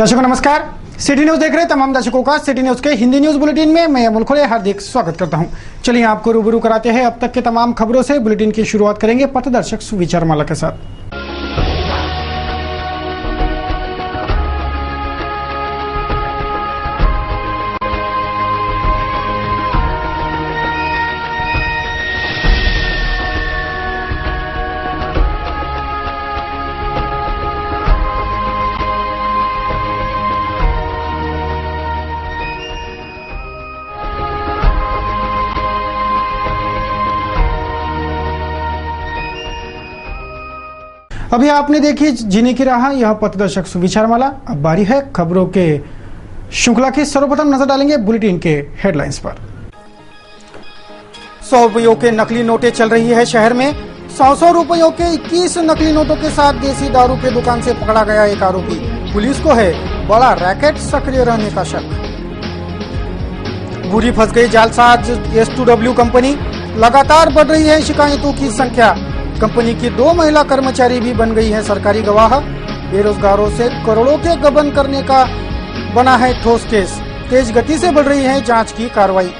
दर्शकों नमस्कार। City news देख रहे तमाम दर्शकों का सिटी न्यूज के हिंदी न्यूज बुलेटिन में मैं अमोल खोले हार्दिक स्वागत करता हूं। चलिए आपको रूबरू कराते हैं अब तक के तमाम खबरों से। बुलेटिन की शुरुआत करेंगे पथदर्शक सुविचार माला के साथ। अभी आपने देखी जीने की राह, यह पथदर्शक सुविचार माला। अब बारी है खबरों के श्रृंखला की। सर्वप्रथम नजर डालेंगे बुलेटिन के हेडलाइंस पर। 100 रुपयों के नकली नोटें चल रही है शहर में। 100 रुपयों के 21 नकली नोटों के साथ देसी दारू की दुकान से पकड़ा गया एक आरोपी। पुलिस को है बड़ा रैकेट सक्रिय रहने का शक। बुरी फंस गई जालसाज S2W कंपनी। लगातार बढ़ रही है शिकायतों की संख्या। कंपनी की 2 महिला कर्मचारी भी बन गई है सरकारी गवाह। बेरोजगारों से करोड़ों के गबन करने का बना है ठोस केस। तेज गति से बढ़ रही है जांच की कार्रवाई।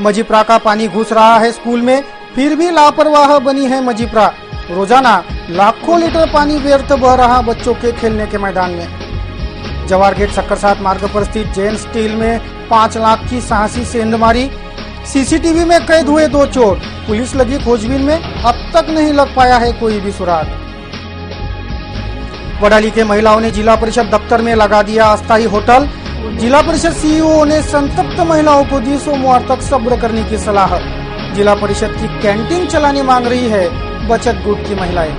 मजीप्रा का पानी घुस रहा है स्कूल में, फिर भी लापरवाह बनी है मजीप्रा। रोजाना लाखों लीटर पानी व्यर्थ बह रहा बच्चों के खेलने के मैदान में। जवाहर गेट सक्करसात मार्ग पर स्थित जैन स्टील में 5 लाख की साहसी सेंधमारी। सीसीटीवी में कैद हुए 2 चोर। पुलिस लगी खोजबीन में, अब तक नहीं लग पाया है कोई भी सुराग। वडाली के महिलाओं ने जिला परिषद दफ्तर में लगा दिया अस्थायी होटल। जिला परिषद सीईओ ने संतप्त महिलाओं को दी सोमवार तक सब्र करने की सलाह। जिला परिषद की कैंटीन चलाने मांग रही है बचत गुट की महिलाएं।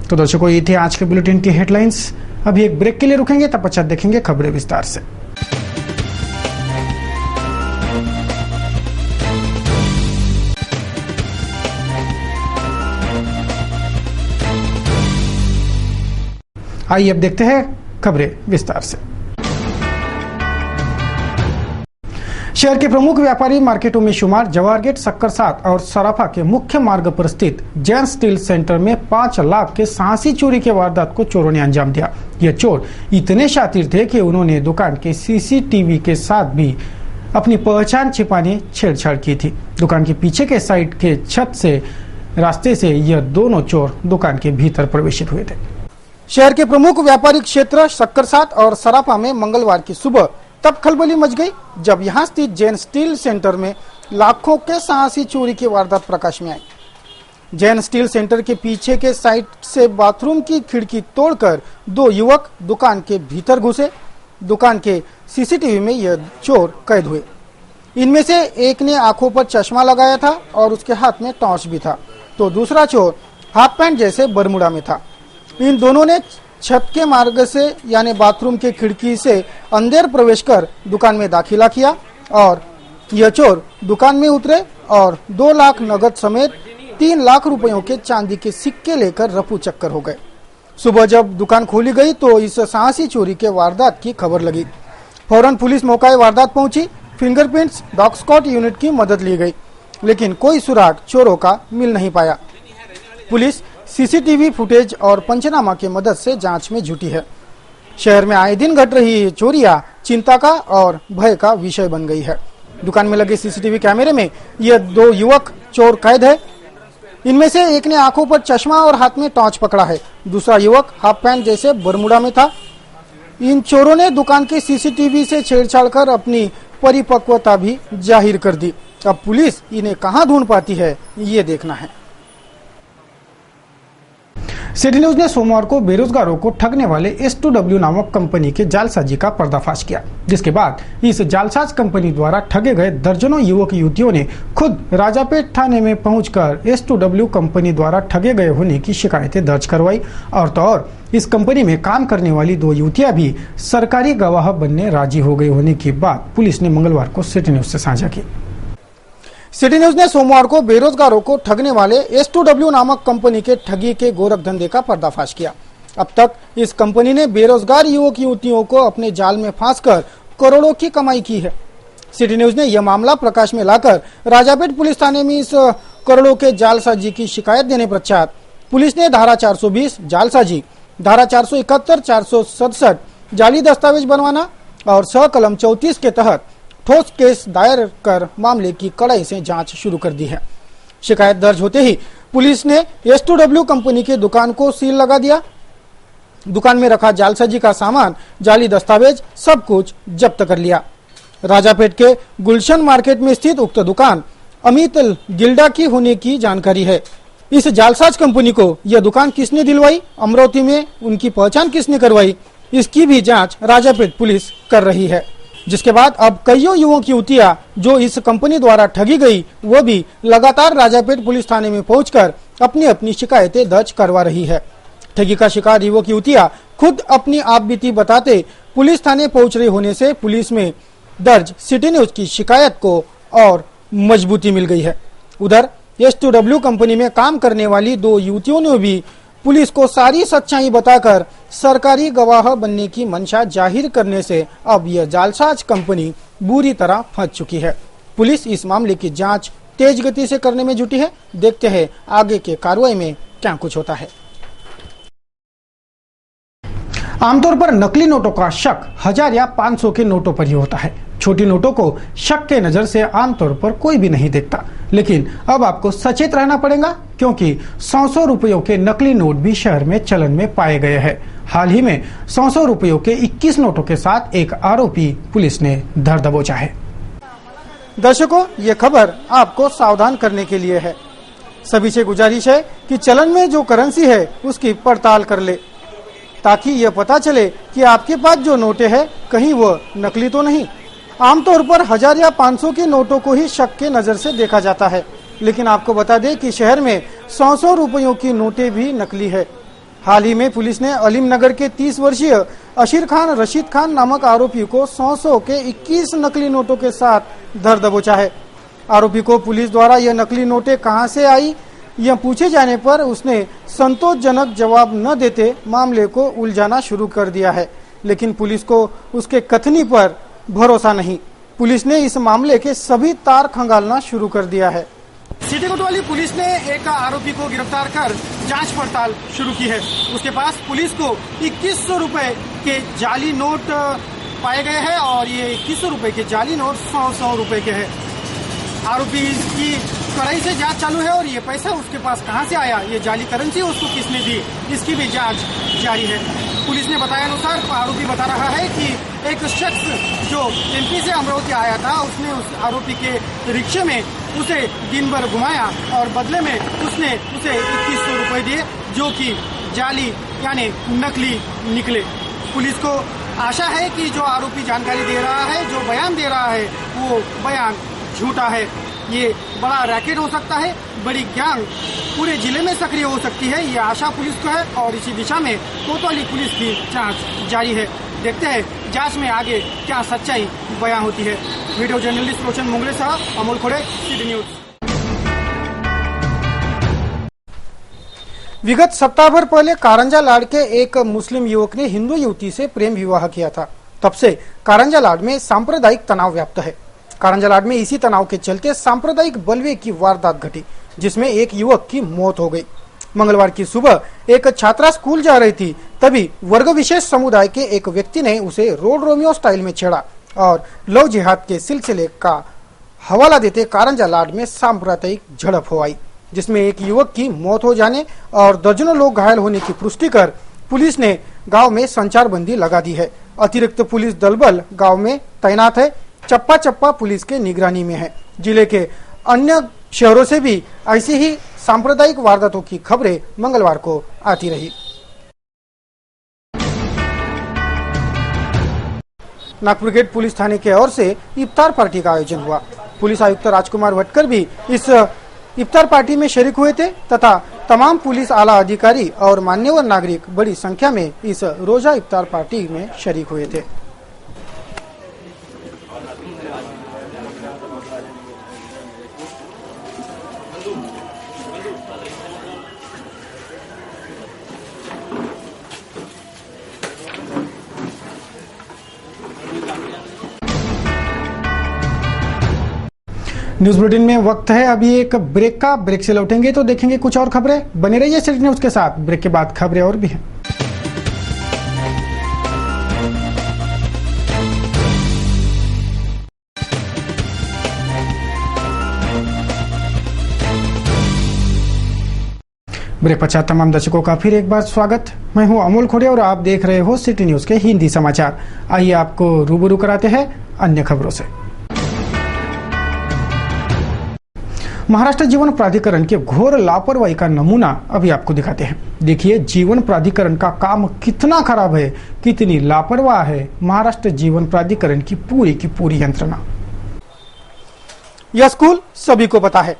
तो दर्शकों, ये थे आज के बुलेटिन की हेडलाइंस। अभी एक ब्रेक के लिए रुकेंगे, तब पश्चात देखेंगे खबरें विस्तार से। आइए अब देखते हैं खबरें विस्तार से। शहर के प्रमुख व्यापारी मार्केटों में शुमार जवाहर गेट, सक्करसात और सराफा के मुख्य मार्ग पर स्थित जैन स्टील सेंटर में 5 लाख के साहसी चोरी के वारदात को चोरों ने अंजाम दिया। ये चोर इतने शातिर थे कि उन्होंने दुकान के सीसीटीवी के साथ भी अपनी पहचान छिपाने छेड़छाड़ की थी। दुकान के पीछे के साइड के छत से रास्ते से यह दोनों चोर दुकान के भीतर प्रवेशित हुए थे। शहर के प्रमुख व्यापारिक क्षेत्र सक्करसात और सराफा में मंगलवार की सुबह तब खलबली मच गई जब यहां स्थित जैन स्टील सेंटर में लाखों के साहसी चोरी की वारदात प्रकाश में आई। जैन स्टील सेंटर के पीछे के साइड से बाथरूम की खिड़की तोड़कर 2 युवक दुकान के भीतर घुसे। दुकान के सीसीटीवी में यह चोर कैद हुए। इनमें से एक ने आंखों पर चश्मा लगाया था और उसके हाथ में टॉर्च भी था, तो दूसरा चोर हाफ पैंट जैसे बरमूडा में था। इन दोनों ने छत के मार्ग से यानी बाथरूम के खिड़की से अंदर प्रवेश कर दुकान में दाखिला किया और यह चोर दुकान में उतरे और 2 लाख नगद समेत 3 लाख रुपयों के चांदी के सिक्के लेकर रफू चक्कर हो गए। सुबह जब दुकान खोली गई तो इस साहसी चोरी के वारदात की खबर लगी। फौरन पुलिस मौके वारदात पहुंची। फिंगरप्रिंट्स डॉग स्क्वाड यूनिट की मदद ली गई, लेकिन कोई सुराग चोरों का मिल नहीं पाया। पुलिस सीसीटीवी फुटेज और पंचनामा की मदद से जांच में जुटी है। शहर में आए दिन घट रही चोरियां चिंता का और भय का विषय बन गई है। दुकान में लगे सीसीटीवी कैमरे में ये 2 युवक चोर कैद है। इनमें से एक ने आंखों पर चश्मा और हाथ में टॉर्च पकड़ा है। दूसरा युवक हाफ पैंट जैसे बरमूडा में था। इन चोरों ने दुकान के सीसीटीवी से छेड़छाड़ कर अपनी परिपक्वता भी जाहिर कर दी। अब पुलिस इन्हें कहां ढूंढ पाती है, ये देखना है। सिटी न्यूज ने सोमवार को बेरोजगारों को ठगने वाले S2W नामक कंपनी के जालसाजी का पर्दाफाश किया, जिसके बाद इस जालसाज कंपनी द्वारा ठगे गए दर्जनों युवक युवतियों ने खुद राजापेट थाने में पहुंचकर S2W कंपनी द्वारा ठगे गए होने की शिकायतें दर्ज करवाई। और तो और इस कंपनी में काम करने वाली 2 युवतियां भी सरकारी गवाह बनने राजी हो गई होने की बात पुलिस ने मंगलवार को सिटी न्यूज से साझा की। सिटी न्यूज ने सोमवार को बेरोजगारों को ठगने वाले S2W नामक कंपनी के ठगी के गोरख धंधे का पर्दाफाश किया। अब तक इस कंपनी ने बेरोजगार युवक युवतियों को अपने जाल में फांसकर करोड़ों की कमाई की है। सिटी न्यूज ने यह मामला प्रकाश में लाकर राजापेट पुलिस थाने में इस करोड़ों के जालसाजी की शिकायत देने पश्चात पुलिस ने धारा 420 जालसाजी, धारा 471, 467 जाली दस्तावेज बनवाना और सहकलम 34 के तहत ठोस केस दायर कर मामले की कड़ाई से जांच शुरू कर दी है। शिकायत दर्ज होते ही पुलिस ने S2W कंपनी के दुकान को सील लगा दिया। दुकान में रखा जालसाजी का सामान, जाली दस्तावेज सब कुछ जब्त कर लिया। राजापेट के गुलशन मार्केट में स्थित उक्त दुकान अमित गिल्डा की होने की जानकारी है। इस जालसाज कंपनी को यह दुकान किसने दिलवाई, अमरावती में उनकी पहचान किसने करवाई, इसकी भी जांच राजापेट पुलिस कर रही है। जिसके बाद अब कईयों युवक युवतियां जो इस कंपनी द्वारा ठगी गई, वो भी लगातार राजापेट पुलिस थाने में पहुंचकर अपनी अपनी शिकायतें दर्ज करवा रही है। ठगी का शिकार युवक युवतियां खुद अपनी आपबीती बताते पुलिस थाने पहुंच रहे होने से पुलिस में दर्ज सिटी न्यूज की शिकायत को और मजबूती मिल गई है। उधर S2W कंपनी में काम करने वाली 2 युवतियों ने भी पुलिस को सारी सच्चाई बताकर सरकारी गवाह बनने की मंशा जाहिर करने से अब यह जालसाज कंपनी बुरी तरह फंस चुकी है। पुलिस इस मामले की जांच तेज गति से करने में जुटी है। देखते हैं आगे के कार्रवाई में क्या कुछ होता है। आमतौर पर नकली नोटों का शक 1000 या 500 के नोटों पर ही होता है। छोटी नोटों को शक के नजर से आमतौर पर कोई भी नहीं देखता, लेकिन अब आपको सचेत रहना पड़ेगा क्योंकि 100 रुपयों के नकली नोट भी शहर में चलन में पाए गए हैं। हाल ही में 100 रुपयों के 21 नोटों के साथ एक आरोपी पुलिस ने धर दबोचा है। दर्शकों, ये खबर आपको सावधान करने के लिए है। सभी से गुजारिश है कि चलन में जो करेंसी है उसकी पड़ताल कर ले, ताकि यह पता चले कि आपके पास जो नोटें हैं कहीं वो नकली तो नहीं। आमतौर पर 1000 या 500 के नोटों को ही शक के नजर से देखा जाता है, लेकिन आपको बता दें कि शहर में 100 रुपयों की नोटें भी नकली है। हाल ही में पुलिस ने अलीम नगर के 30 वर्षीय अशीर खान रशीद खान नामक आरोपी को 100 के 21 नकली नोटों के साथ धर दबोचा है। आरोपी को पुलिस द्वारा यह नकली नोटें कहां से आई, यह पूछे जाने पर उसने संतोषजनक जवाब न देते मामले को उलझाना शुरू कर दिया है, लेकिन पुलिस को उसके कथनी पर भरोसा नहीं। पुलिस ने इस मामले के सभी तार खंगालना शुरू कर दिया है। सिटी कोतवाली पुलिस ने एक आरोपी को गिरफ्तार कर जांच पड़ताल शुरू की है। उसके पास पुलिस को 2100 रुपए के जाली नोट पाए गए हैं और ये 2100 रुपए के जाली नोट 100 रुपए के हैं। आरोपी की कड़ाई से जांच चालू है और ये पैसा उसके पास कहां से आया, ये जाली करेंसी उसको किसने दी, इसकी भी जांच जारी है। पुलिस ने बताया अनुसार आरोपी बता रहा है कि एक शख्स जो MP से अमरावती आया था, उसने उस आरोपी के रिक्शे में उसे दिन भर घुमाया और बदले में उसने उसे 2100 रुपए दिए, जो कि जाली यानी नकली निकले। पुलिस को आशा है कि जो आरोपी जानकारी दे रहा है, जो बयान दे रहा है, वो बयान झूठा है। ये बड़ा रैकेट हो सकता है, बड़ी गैंग पूरे जिले में सक्रिय हो सकती है, ये आशा पुलिस को है और इसी दिशा में कोतवाली पुलिस की जांच जारी है। देखते हैं जांच में आगे क्या सच्चाई बयां होती है। वीडियो जर्नलिस्ट रोशन मुंगले साहब, अमोल खोड़े, सिटी न्यूज। विगत सप्ताह भर पहले कारंजा लाड के एक मुस्लिम युवक ने हिंदू युवती से प्रेम विवाह किया था। तब से कारंजा लाड में सांप्रदायिक तनाव व्याप्त है। कारंजा लाड में इसी तनाव के चलते सांप्रदायिक बलवे की वारदात घटी, जिसमें एक युवक की मौत हो गई। मंगलवार की सुबह एक छात्रा स्कूल जा रही थी, तभी वर्ग विशेष समुदाय के एक व्यक्ति ने उसे रोड रोमियो स्टाइल में छेड़ा और लव जिहाद के सिलसिले का हवाला देते कारंजा लाड में सांप्रदायिक झड़प हो आई, जिसमें एक युवक की मौत हो जाने और दर्जनों लोग घायल होने की पुष्टि कर पुलिस ने गांव में संचारबंदी लगा दी है। अतिरिक्त पुलिस दल बल गांव में तैनात है। चप्पा चप्पा पुलिस के निगरानी में है। जिले के अन्य शहरों से भी ऐसी ही सांप्रदायिक वारदातों की खबरें मंगलवार को आती रही। नागपुर गेट पुलिस थाने की ओर से इफ्तार पार्टी का आयोजन हुआ। पुलिस आयुक्त राजकुमार भटकर भी इस इफ्तार पार्टी में शरीक हुए थे तथा तमाम पुलिस आला अधिकारी और मान्यवर नागरिक बड़ी संख्या में इस रोजा इफ्तार पार्टी में शरीक हुए थे। न्यूज बुलेटिन में वक्त है अभी एक ब्रेक का। ब्रेक से लौटेंगे तो देखेंगे कुछ और खबरें। बने रहिए सिटी न्यूज के साथ। ब्रेक के बाद खबरें और भी हैं। ब्रेक पश्चात तमाम दर्शकों का फिर एक बार स्वागत। मैं हूं अमोल खोड़े और आप देख रहे हो सिटी न्यूज के हिंदी समाचार। आइए आपको रूबरू कराते हैं अन्य खबरों से। महाराष्ट्र जीवन प्राधिकरण के घोर लापरवाही का नमूना अभी आपको दिखाते हैं। देखिए जीवन प्राधिकरण का काम कितना खराब है, कितनी लापरवाह है महाराष्ट्र जीवन प्राधिकरण की पूरी यंत्रणा। यह स्कूल सभी को पता है।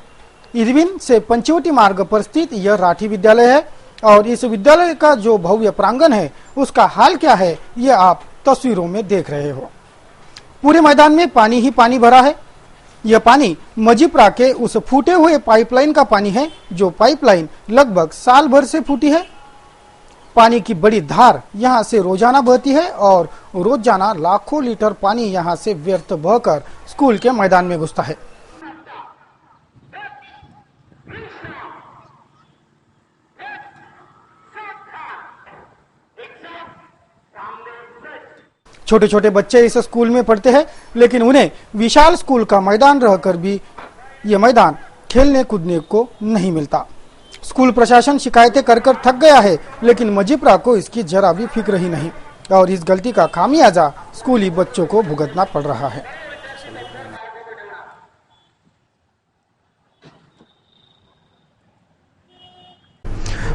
इरविन से पंचवटी मार्ग पर स्थित यह राठी विद्यालय है और इस विद्यालय का जो भव्य प्रांगण है उसका हाल क्या है ये आप तस्वीरों में देख रहे हो। पूरे मैदान में पानी ही पानी भरा है। यह पानी मजिप्रा के उस फूटे हुए पाइपलाइन का पानी है जो पाइपलाइन लगभग साल भर से फूटी है। पानी की बड़ी धार यहाँ से रोजाना बहती है और रोजाना लाखों लीटर पानी यहाँ से व्यर्थ बहकर स्कूल के मैदान में घुसता है। छोटे छोटे बच्चे इस स्कूल में पढ़ते हैं, लेकिन उन्हें विशाल स्कूल का मैदान रहकर भी ये मैदान खेलने कूदने को नहीं मिलता। स्कूल प्रशासन शिकायतें कर थक गया है, लेकिन मजिप्रा को इसकी जरा भी फिक्र ही नहीं और इस गलती का खामियाजा स्कूली बच्चों को भुगतना पड़ रहा है।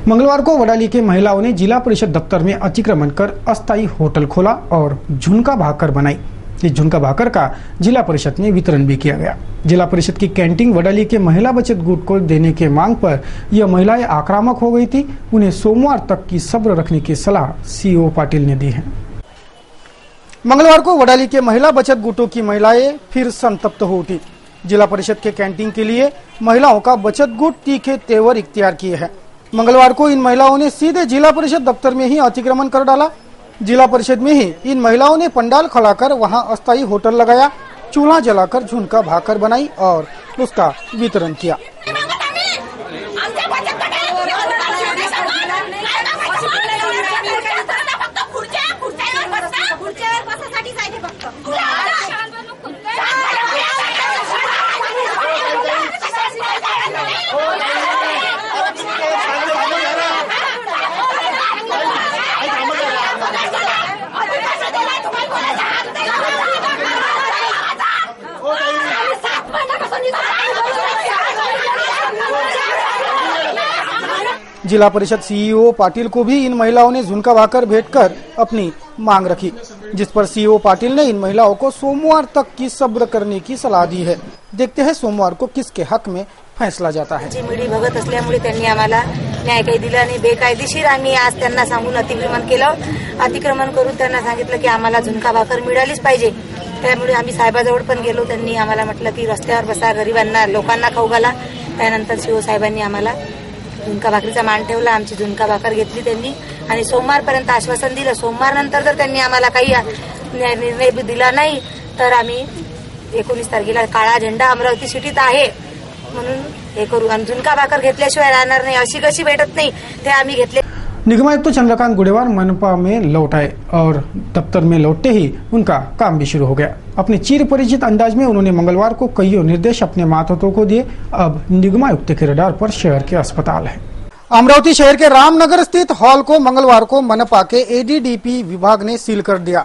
मंगलवार को वडाली के महिलाओं ने जिला परिषद दफ्तर में अतिक्रमण कर अस्थायी होटल खोला और झुनका भाकर बनाई। इस झुनका भाकर का जिला परिषद में वितरण भी किया गया। जिला परिषद की कैंटीन वडाली के महिला बचत गुट को देने के मांग पर यह महिलाएं आक्रामक हो गई थी। उन्हें सोमवार तक की सब्र रखने की सलाह सीओ पाटिल ने दी है। मंगलवार को वडाली के महिला बचत गुटों की महिलाएं फिर संतप्त हो उठी। जिला परिषद के कैंटीन के लिए महिलाओं का बचत गुट तीखे तेवर इख्तियार किए है। मंगलवार को इन महिलाओं ने सीधे जिला परिषद दफ्तर में ही अतिक्रमण कर डाला। जिला परिषद में ही इन महिलाओं ने पंडाल खड़ाकर वहां अस्थायी होटल लगाया, चूल्हा जलाकर झुनका भाकर बनाई और उसका वितरण किया। जिला परिषद सीईओ पाटिल को भी इन महिलाओं ने झुनका भाकर भेंट कर अपनी मांग रखी, जिस पर सीईओ पाटिल ने इन महिलाओं को सोमवार तक की सब्र करने की सलाह दी है। देखते हैं सोमवार को किसके हक में फैसला जाता है। चिमडी भगत असल्यामुळे त्यांनी आम्हाला न्याय काही दिला नाही। बेकायदेशीर आम्ही आज त्यांना सांगून अतिक्रमण केलं। अतिक्रमण करून त्यांना सांगितलं की आम्हाला झुनका भाकर मिळालीच पाहिजे। त्यामुळे आम्ही साहेबाजवळ पण गेलो। त्यांनी आम्हाला म्हटलं की रस्त्यावर बसा, गरिबांना लोकांना खाऊ घाला। त्यानंतर सीओ साहेबांनी आम्हाला झुनका भाकरीचा मान ठेवला। आमची झुनका भाकर घेतली त्यांनी आणि सोमवारपर्यंत आश्वासन दिलं। सोमवार नंतर जर त्यांनी आम्हाला काही निर्णय दिला नाही तर आम्ही 19 तारखेला काळा झेंडा अमरावती सिटीत आहे म्हणून हे करू। आणि झुनका भाकर घेतल्याशिवाय राहणार नाही। अशी कशी भेटत नाही ते आम्ही घेतले। निगमायुक्त चंद्रकांत गुडेवार मनपा में लौट आए और दफ्तर में लौटते ही उनका काम भी शुरू हो गया। अपने चिर परिचित अंदाज में उन्होंने मंगलवार को कई निर्देश अपने मातहतों को दिए। अब निगमायुक्त के रडार पर शहर के अस्पताल है। अमरावती शहर के रामनगर स्थित हॉल को मंगलवार को मनपा के एडीडीपी विभाग ने सील कर दिया।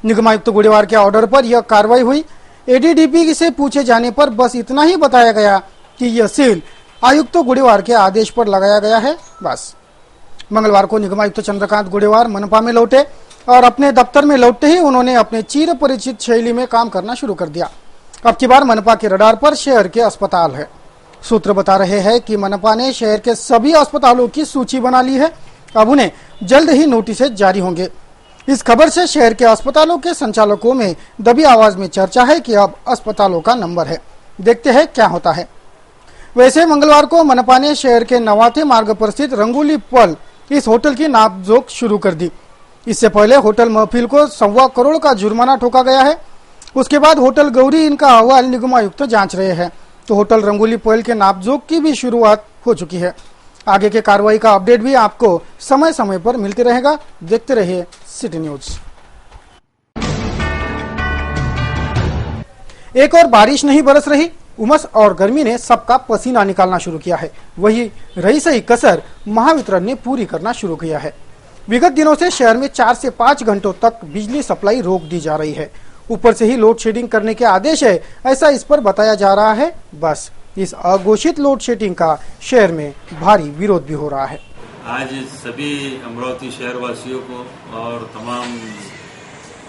निगमायुक्त गुडेवार के ऑर्डर पर यह कार्रवाई हुई। एडीडीपी से पूछे जाने पर बस इतना ही बताया गया कि यह सील आयुक्त गुडेवार के आदेश पर लगाया गया है। बस मंगलवार को निगमायुक्त चंद्रकांत गुडेवार मनपा में लौटे और अपने दफ्तर में लौटते ही उन्होंने अपने चिर परिचित शैली में काम करना शुरू कर दिया। अब की बार मनपा के रडार पर शहर के अस्पताल है। सूत्र बता रहे हैं कि मनपा ने शहर के सभी अस्पतालों की सूची बना ली है। अब उन्हें जल्द ही नोटिस जारी होंगे। इस खबर से शहर के अस्पतालों के संचालकों में दबी आवाज में चर्चा है कि अब अस्पतालों का नंबर है। देखते हैं क्या होता है। वैसे मंगलवार को मनपा ने शहर के नवाथे मार्ग पर स्थित रंगोली पल इस होटल की नापजोख शुरू कर दी। इससे पहले होटल महफिल को 1.25 करोड़ का जुर्माना ठोका गया है। उसके बाद होटल गौरी इनका अहवाल निगमायुक्त जांच रहे हैं। तो होटल रंगोली पहल के नापजोक की भी शुरुआत हो चुकी है। आगे के कार्रवाई का अपडेट भी आपको समय समय पर मिलते रहेगा। देखते रहिए सिटी न्यूज। एक और बारिश नहीं बरस रही, उमस और गर्मी ने सबका पसीना निकालना शुरू किया है। वही रही सही कसर महावितरण ने पूरी करना शुरू किया है। विगत दिनों से शहर में 4 से 5 घंटों तक बिजली सप्लाई रोक दी जा रही है। ऊपर से ही लोड शेडिंग करने के आदेश है, ऐसा इस पर बताया जा रहा है। बस इस अघोषित लोड शेडिंग का शहर में भारी विरोध भी हो रहा है। आज सभी अमरावती शहर वासियों को और तमाम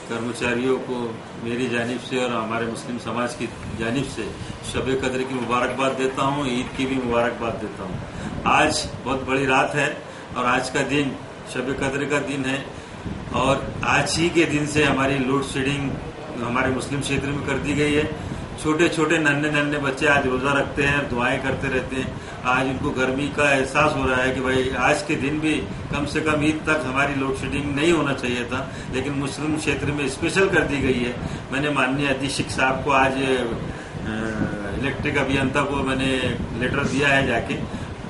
कर्मचारियों को मेरी जानिब से और हमारे मुस्लिम समाज की जानिब से शब कद्र की मुबारकबाद देता हूँ, ईद की भी मुबारकबाद देता हूँ। आज बहुत बड़ी रात है और आज का दिन शब कद्र का दिन है और आज ही के दिन से हमारी लोड शेडिंग हमारे मुस्लिम क्षेत्र में कर दी गई है। छोटे छोटे नन्हे बच्चे आज रोजा रखते हैं, दुआएं करते रहते हैं। आज उनको गर्मी का एहसास हो रहा है कि भाई आज के दिन भी कम से कम ईद तक हमारी लोड शेडिंग नहीं होना चाहिए था, लेकिन मुस्लिम क्षेत्र में स्पेशल कर दी गई है। मैंने माननीय अधीक्षक साहब को आज इलेक्ट्रिक अभियंता को मैंने लेटर दिया है जाके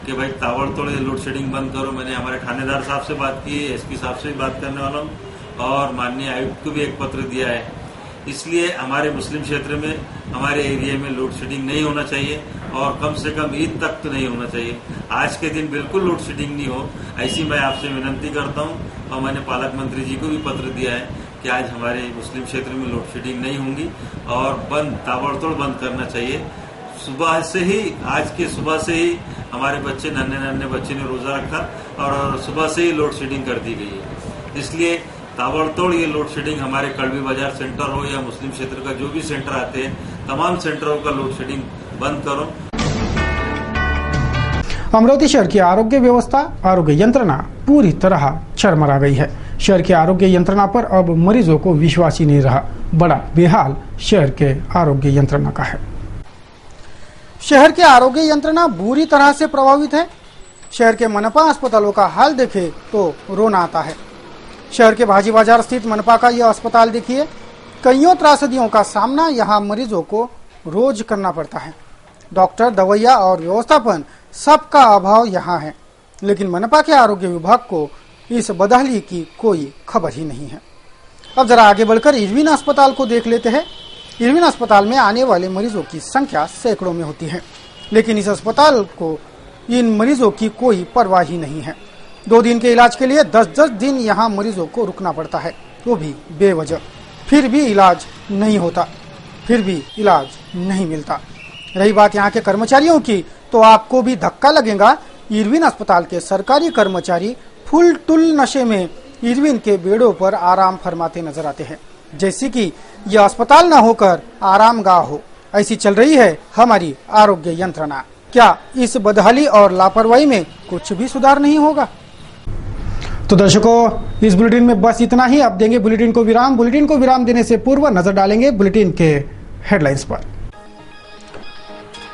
कि भाई ताबड़तोड़ लोड शेडिंग बंद करो। मैंने हमारे थानेदार साहब से बात की, एसपी साहब से भी बात करने वाला हूँ और माननीय आयुक्त को भी एक पत्र दिया है। इसलिए हमारे मुस्लिम क्षेत्र में हमारे एरिया में लोड शेडिंग नहीं होना चाहिए और कम से कम ईद तक तो नहीं होना चाहिए। आज के दिन बिल्कुल लोड शेडिंग नहीं हो, ऐसी मैं आपसे विनंती करता हूं। और मैंने पालक मंत्री जी को भी पत्र दिया है कि आज हमारे मुस्लिम क्षेत्र में लोड शेडिंग नहीं होंगी और बंद ताबड़तोड़ बंद करना चाहिए। सुबह से ही, आज के सुबह से ही हमारे बच्चे नन्हे बच्चे ने रोजा रखा और सुबह से ही लोड शेडिंग कर दी गई है। इसलिए ताबड़तोड़ ये लोड शेडिंग हमारे कड़वी बाजार सेंटर हो या मुस्लिम क्षेत्र का जो भी सेंटर आते हैं, तमाम सेंटरों का लोड शेडिंग बंद करो। अमरावती शहर की आरोग्य व्यवस्था, आरोग्य यंत्रणा पूरी तरह चरमरा गई है। शहर की आरोग्य यंत्रणा पर अब मरीजों को विश्वास ही नहीं रहा। बड़ा बेहाल शहर के आरोग्य यंत्रणा का है। शहर के आरोग्य यंत्रणा बुरी तरह से प्रभावित है। शहर के मनपा अस्पतालों का हाल देखे तो रोना आता है। शहर के भाजी बाजार स्थित मनपा का यह अस्पताल देखिए, कईयों त्रासदियों का सामना यहाँ मरीजों को रोज करना पड़ता है। डॉक्टर, दवाइयाँ और व्यवस्थापन सबका अभाव यहाँ है, लेकिन मनपा के आरोग्य विभाग को इस बदहाली की कोई खबर ही नहीं है। अब जरा आगे बढ़कर इरविन अस्पताल को देख लेते हैं। इरविन अस्पताल में आने वाले मरीजों की संख्या सैकड़ों में होती है, लेकिन इस अस्पताल को इन मरीजों की कोई परवाह ही नहीं है। 2 दिन के इलाज के लिए 10-10 दिन यहाँ मरीजों को रुकना पड़ता है, वो भी बेवजह। फिर भी इलाज नहीं होता, फिर भी इलाज नहीं मिलता। रही बात यहाँ के कर्मचारियों की, तो आपको भी धक्का लगेगा। इरविन अस्पताल के सरकारी कर्मचारी फुल टुल नशे में इरविन के बेड़ों पर आराम फरमाते नजर आते हैं, जैसे कि यह अस्पताल न होकर आरामगाह हो। ऐसी चल रही है हमारी आरोग्य यंत्रणा। क्या इस बदहाली और लापरवाही में कुछ भी सुधार नहीं होगा? तो दर्शकों, इस बुलेटिन में बस इतना ही। अब देंगे बुलेटिन को विराम। बुलेटिन को विराम देने से पूर्व नजर डालेंगे बुलेटिन के हेडलाइंस पर।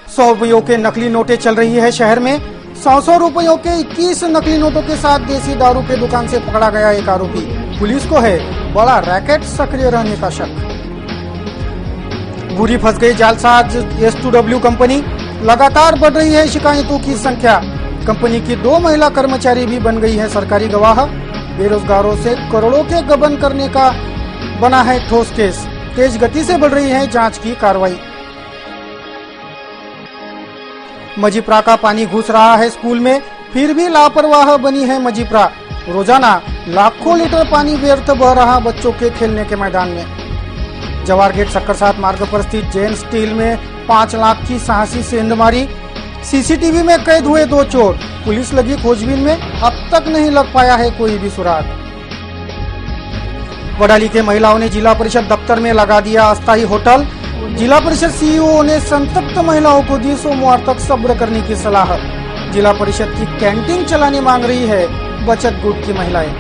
100 रुपयों के नकली नोटें चल रही है शहर में। 100 रुपयों के 21 नकली नोटों के साथ देसी दारू के दुकान से पकड़ा गया एक आरोपी। पुलिस को है बड़ा रैकेट सक्रिय रहने का शक। बुरी फंस गई जालसाज S2W कंपनी। लगातार बढ़ रही है शिकायतों की संख्या। कंपनी की 2 महिला कर्मचारी भी बन गई है सरकारी गवाह। बेरोजगारों से करोड़ों के गबन करने का बना है ठोस केस। तेज गति से बढ़ रही है जांच की कार्रवाई। मजीप्रा का पानी घुस रहा है स्कूल में, फिर भी लापरवाह बनी है मजीप्रा। रोजाना लाखों लीटर पानी व्यर्थ बह रहा बच्चों के खेलने के मैदान में। जवाहर गेट सक्करसात मार्ग पर स्थित जैन स्टील में 5 लाख की साहसी सेंधमारी। सीसीटीवी में कैद हुए 2 चोर। पुलिस लगी खोजबीन में, अब तक नहीं लग पाया है कोई भी सुराग। बड़ाली के महिलाओं ने जिला परिषद दफ्तर में लगा दिया अस्थायी होटल। जिला परिषद सीईओ ने संतप्त महिलाओं को दी सोमवार तक सब्र करने की सलाह। जिला परिषद की कैंटीन चलाने मांग रही है बचत गुट की महिलाएं।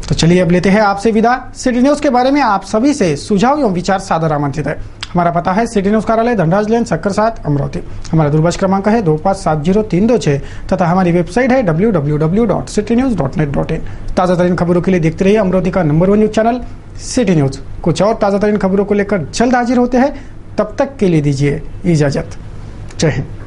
तो चलिए अब लेते हैं आपसे विदा। सिटी न्यूज के बारे में आप सभी से सुझाव एवं विचार सादर आमंत्रित है। हमारा पता है सिटी न्यूज कार्यालय धनराज लेन सक्करसात अमरावती। हमारा दूरभाष क्रमांक है 2570-326 तथा हमारी वेबसाइट है www.citynews.net.in। ताजा तरीन खबरों के लिए देखते रहिए अमरावती का number 1 news channel city news. कुछ और ताज़ा तरीन खबरों को लेकर जल्द हाजिर होते हैं, तब तक के लिए दीजिए इजाजत। जय हिंद।